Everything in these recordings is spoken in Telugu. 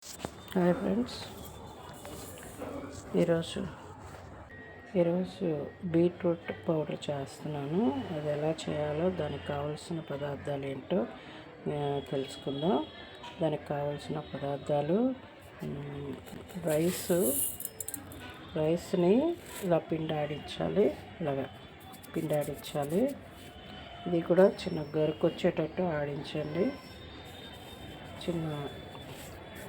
హాయ్ ఫ్రెండ్స్, ఈరోజు బీట్రూట్ పౌడర్ చేస్తున్నాను. అది ఎలా చేయాలో దానికి కావాల్సిన పదార్థాలు ఏంటో తెలుసుకుందాం. దానికి కావాల్సిన పదార్థాలు రైస్ని ఇలా పిండాడించాలి. ఇది కూడా చిన్న గరుకు వచ్చేటట్టు ఆడించండి. చిన్న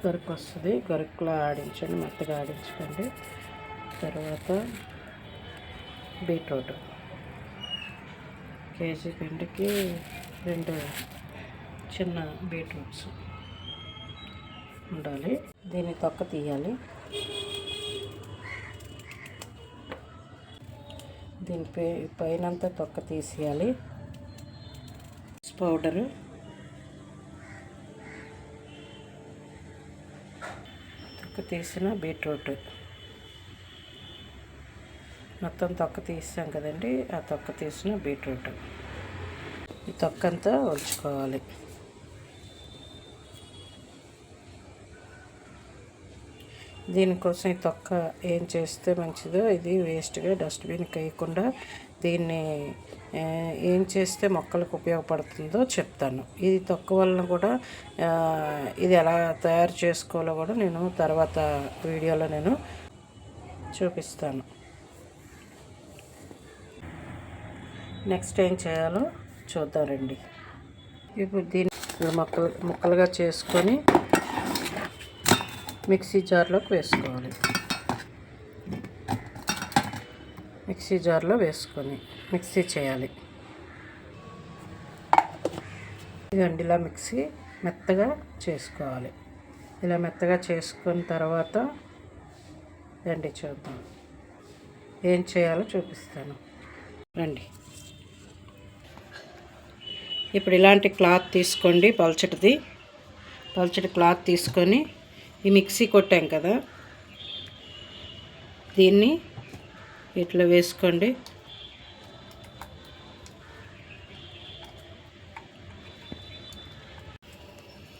గరుకు వస్తుంది, గరుకులో ఆడించండి, మెత్తగా ఆడించకండి. తర్వాత బీట్రూట్ కేజీ పిండికి 2 చిన్న బీట్రూట్స్ ఉండాలి. దీన్ని తొక్క తీయాలి. దీని పైనంతా తొక్క తీసేయాలి. పౌడరు, తొక్క తీసిన బీట్రూట్ మొత్తం తొక్క తీసాం కదండి. ఆ తొక్క తీసిన బీట్రూట్ ఈ తొక్క అంతా ఉంచుకోవాలి. దీనికోసం ఈ తొక్క ఏం చేస్తే మంచిదో, ఇది వేస్ట్గా డస్ట్బిన్కి వేయకుండా దీన్ని ఏం చేస్తే మొక్కలకు ఉపయోగపడుతుందో చెప్తాను. ఇది తొక్క వలన కూడా ఇది ఎలా తయారు చేసుకోవాలో కూడా నేను తర్వాత వీడియోలో చూపిస్తాను. నెక్స్ట్ ఏం చేయాలో చూద్దాం రండి. ఇప్పుడు దీన్ని ముక్కలుగా చేసుకొని మిక్సీ జార్లోకి వేసుకోవాలి. మిక్సీ జార్లో వేసుకొని మిక్సీ చేయాలి. ఇదండి, ఇలా మెత్తగా చేసుకోవాలి. ఇలా మెత్తగా చేసుకున్న తర్వాత రండి చూద్దాం ఏం చేయాలో చూపిస్తాను రండి. ఇప్పుడు ఇలాంటి క్లాత్ తీసుకోండి, పల్చటి క్లాత్ తీసుకొని ఈ మిక్సీ కొట్టాం కదా, దీన్ని ఇట్లా వేసుకోండి.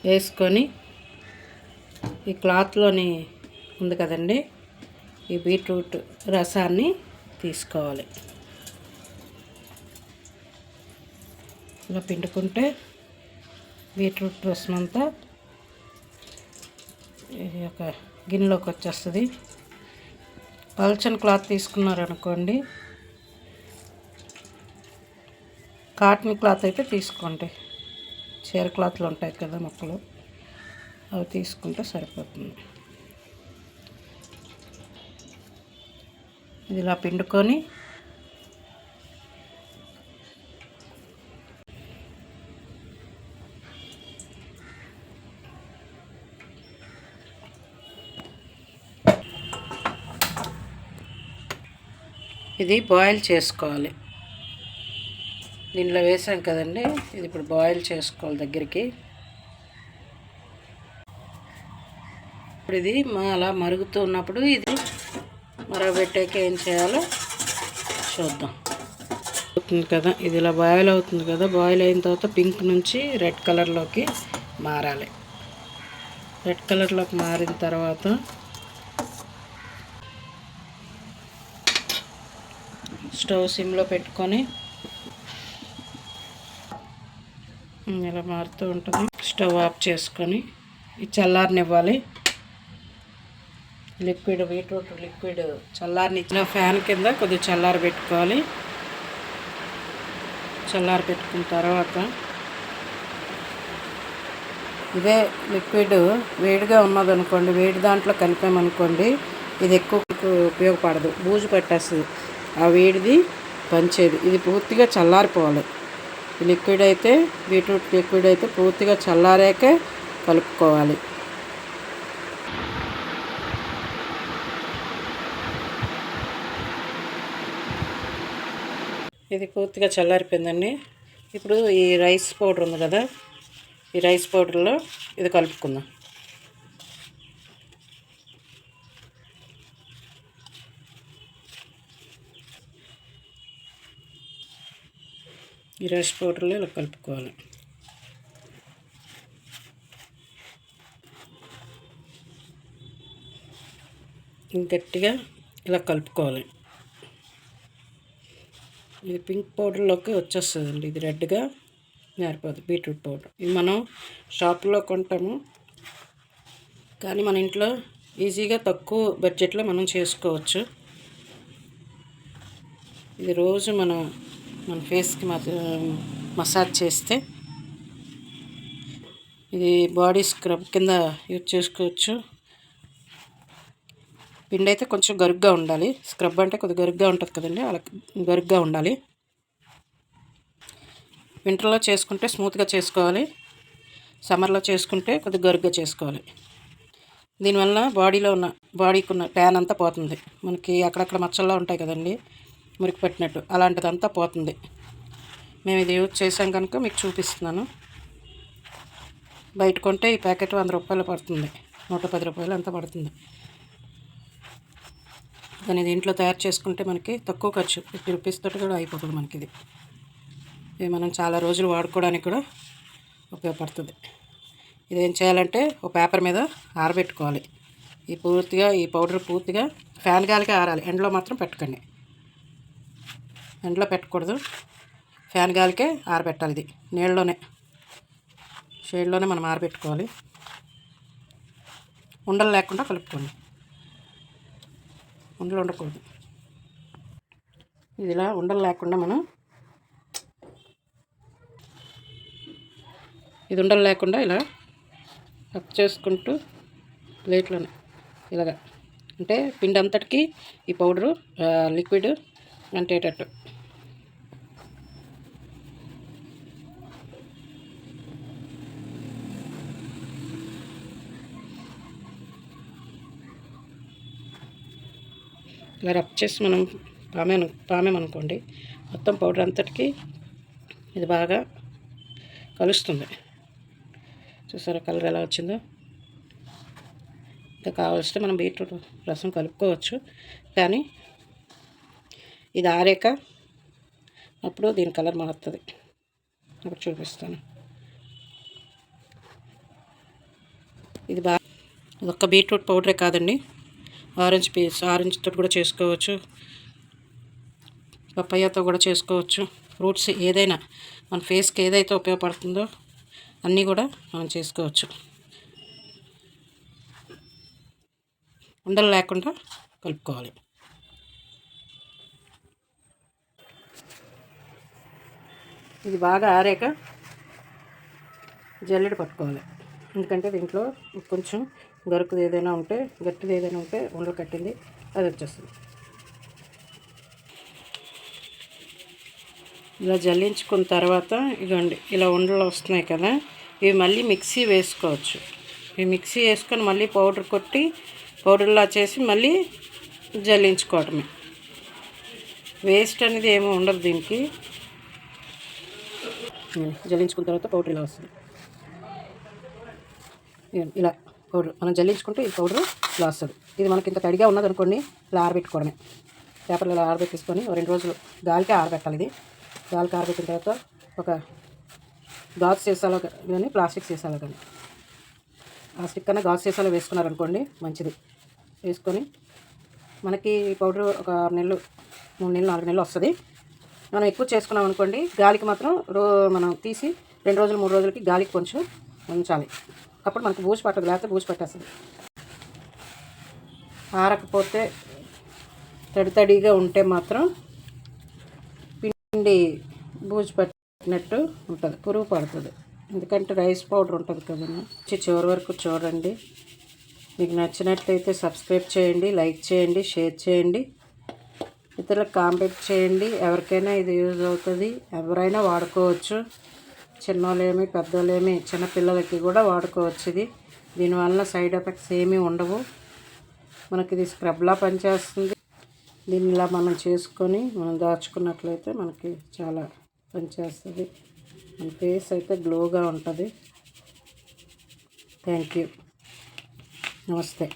వేసుకొని ఈ క్లాత్లోని ఉంది కదండి, ఈ బీట్రూట్ రసాన్ని తీసుకోవాలి. ఇలా పిండుకుంటే బీట్రూట్ రసం అంతా ఒక గిన్నెలోకి వచ్చేస్తుంది. పల్చని క్లాత్ తీసుకున్నారనుకోండి, కాటన్ క్లాత్ అయితే తీసుకోండి. చీర క్లాత్లు ఉంటాయి కదా మొక్కలు, అవి తీసుకుంటే సరిపోతుంది. ఇది ఇలా పిండుకొని ఇది బాయిల్ చేసుకోవాలి. దీనిలో వేసాం కదండి, ఇది ఇప్పుడు బాయిల్ చేసుకోవాలి దగ్గరికి. ఇప్పుడు ఇది అలా మరుగుతూ ఉన్నప్పుడు ఇది మరగబెట్టాక ఏం చేయాలో చూద్దాం. అవుతుంది కదా, ఇది ఇలా బాయిల్ అవుతుంది కదా. బాయిల్ అయిన తర్వాత పింక్ నుంచి రెడ్ కలర్లోకి మారాలి. రెడ్ కలర్లోకి మారిన తర్వాత స్టవ్ సిమ్లో పెట్టుకొని ఇలా మారుతూ ఉంటుంది. స్టవ్ ఆఫ్ చేసుకొని ఈ చల్లారనివ్వాలి. బీట్రూట్ లిక్విడ్ చల్లారనిచ్చిన ఫ్యాన్ కింద కొద్దిగా చల్లారి పెట్టుకోవాలి. చల్లారి పెట్టుకున్న తర్వాత ఇదే లిక్విడ్ వేడిగా ఉన్నదనుకోండి, వేడి దాంట్లో కలిపామనుకోండి, ఇది ఎక్కువ ఉపయోగపడదు, బూజు పట్టేస్తుంది. ఆ వేడిది పంచేది. ఇది పూర్తిగా చల్లారిపోవాలి. బీట్రూట్ లిక్విడ్ అయితే పూర్తిగా చల్లారాకే కలుపుకోవాలి. ఇది పూర్తిగా చల్లారిపోయిందండి. ఇప్పుడు ఈ రైస్ పౌడర్ ఉంది కదా, ఈ రైస్ పౌడర్లో ఇది కలుపుకుందాం. ఈ రైస్ పౌడర్లో ఇలా కలుపుకోవాలి. గట్టిగా ఇలా కలుపుకోవాలి. ఇది పింక్ పౌడర్లోకి వచ్చేస్తుందండి. ఇది రెడ్గా మారిపోతుంది బీట్రూట్ పౌడర్. ఇది మనం షాపులో కొంటాము, కానీ మన ఇంట్లో ఈజీగా తక్కువ బడ్జెట్లో మనం చేసుకోవచ్చు. ఇది రోజు మన ఫేస్కి మసాజ్ చేస్తే ఇది బాడీ స్క్రబ్ కింద యూజ్ చేసుకోవచ్చు. పిండి అయితే కొంచెం గరుగ్గా ఉండాలి. స్క్రబ్ అంటే కొద్దిగా గరుగ్గా ఉంటుంది కదండి, అలా గరుగ్గా ఉండాలి. వింటర్లో చేసుకుంటే స్మూత్గా చేసుకోవాలి, సమ్మర్లో చేసుకుంటే కొద్దిగా గరుగ్గా చేసుకోవాలి. దీనివల్ల బాడీకి ఉన్న ట్యాన్ అంతా పోతుంది. మనకి అక్కడక్కడ మచ్చల్లో ఉంటాయి కదండి, మురికి పట్టినట్టు, అలాంటిదంతా పోతుంది. మేము ఇది యూజ్ చేసాం కనుక మీకు చూపిస్తున్నాను. బయట కొంటే ఈ ప్యాకెట్ 100 రూపాయలు పడుతుంది, 110 రూపాయలు అంతా పడుతుంది. కానీ ఇది ఇంట్లో తయారు చేసుకుంటే మనకి తక్కువ ఖర్చు, 50 రూపీస్ తోటి కూడా అయిపోతుంది మనకి. ఇది మనం చాలా రోజులు వాడుకోవడానికి కూడా ఉపయోగపడుతుంది. ఇదేం చేయాలంటే ఒక పేపర్ మీద ఆరబెట్టుకోవాలి. ఈ పౌడర్ పూర్తిగా ఫ్యాన్ గాలికి ఆరాలి, ఎండలో మాత్రం పెట్టకండి. ఎండలో పెట్టకూడదు, ఫ్యాన్ గాలికే ఆరబెట్టాలి. ఇది నీళ్ళలోనే, షేడ్లోనే మనం ఆరబెట్టుకోవాలి. ఉండలు లేకుండా కలుపుకోండి, ఉండలు ఉండకూడదు. ఇది ఇలా ఉండలు లేకుండా ఉండలు లేకుండా ఇలా కట్ చేసుకుంటూ ప్లేట్లోనే ఇలాగా, అంటే పిండి అంతటికి ఈ పౌడరు లిక్విడ్ అంటేటట్టు. ఇలా రబ్ చేసి మనం పామేమనుకోండి, మొత్తం పౌడర్ అంతటికి ఇది బాగా కలుస్తుంది. చూసారా కలర్ ఎలా వచ్చిందో? ఇంకా కావాల్సితే మనం బీట్రూట్ రసం కలుపుకోవచ్చు, కానీ ఇది ఆరాక అప్పుడు దీని కలర్ మారుతుంది. అప్పుడు చూపిస్తాను. ఇది ఒక్క బీట్రూట్ పౌడరే కాదండి, ఆరెంజ్ తోటి కూడా చేసుకోవచ్చు, పప్పయ్యతో కూడా చేసుకోవచ్చు. ఫ్రూట్స్ ఏదైనా మన ఫేస్కి ఏదైతే ఉపయోగపడుతుందో అన్నీ కూడా మనం చేసుకోవచ్చు. ఉండలు లేకుండా కలుపుకోవాలి. ఇది బాగా ఆరాక జల్లెడ పట్టుకోవాలి, ఎందుకంటే దీంట్లో కొంచెం గరుకుది ఏదైనా ఉంటే, గట్టిది ఏదైనా ఉంటే, ఉండలు కట్టింది అది వచ్చేస్తుంది. ఇలా జల్లించుకున్న తర్వాత ఇదిగోండి ఇలా ఉండలు వస్తున్నాయి కదా, ఇవి మళ్ళీ మిక్సీ వేసుకోవచ్చు. ఇవి మిక్సీ వేసుకొని మళ్ళీ పౌడర్ కొట్టి పౌడర్లా చేసి మళ్ళీ జల్లించుకోవటమే. వేస్ట్ అనేది ఏమీ ఉండదు దీనికి. జల్లించుకున్న తర్వాత పౌడర్ ఇలా వస్తుంది. ఇలా పౌడర్ మనం జల్లించుకుంటే ఈ పౌడర్ ఇలా వస్తుంది. ఇది మనకి ఇంత తడిగా ఉన్నదనుకోండి, ఇలా ఆరబెట్టుకోవడమే. పేపర్లో ఇలా ఆరబెట్టేసుకొని 2 రోజులు గాలికి ఆరబెట్టాలి. ఇది గాలికి ఆరబెట్టిన తర్వాత ఒక గాజు సీసాలో కానీ ప్లాస్టిక్ సీసాలో కానీ, ప్లాస్టిక్ కన్నా గాజు సీసాలో వేసుకున్నారనుకోండి మంచిది. వేసుకొని మనకి పౌడర్ ఒక 6 నెలలు 3 నెలలు 4 నెలలు వస్తుంది. మనం ఎక్కువ చేసుకున్నాం అనుకోండి, గాలికి మాత్రం మనం తీసి 2 రోజులు 3 రోజులకి గాలికి కొంచెం ఉంచాలి. అప్పుడు మనకు బూజు పట్టదు, లేకపోతే బూజు పట్టేస్తుంది. ఆరకపోతే తడిగా ఉంటే మాత్రం పిండి బూజు పట్టినట్టు ఉంటుంది, పురుగు పడుతుంది. ఎందుకంటే రైస్ పౌడర్ ఉంటుంది కదండి. చివరి వరకు చూడండి. మీకు నచ్చినట్లయితే సబ్స్క్రైబ్ చేయండి, లైక్ చేయండి, షేర్ చేయండి, ఇతరులకు కామెంట్ చేయండి. ఎవరికైనా ఇది యూజ్ అవుతుంది, ఎవరైనా వాడుకోవచ్చు. చిన్నోళ్ళేమి పెద్దోళ్ళేమి చిన్నపిల్లలకి కూడా వాడుకోవచ్చు. దీనివల్ల సైడ్ ఎఫెక్ట్స్ ఏమీ ఉండవు. మనకి ఇది స్క్రబ్లా పనిచేస్తుంది. దీన్ని ఇలా మనం చేసుకొని మనం దాచుకున్నట్లయితే మనకి చాలా పనిచేస్తుంది. మన ఫేస్ అయితే గ్లోగా ఉంటుంది. Thank you. నమస్తే.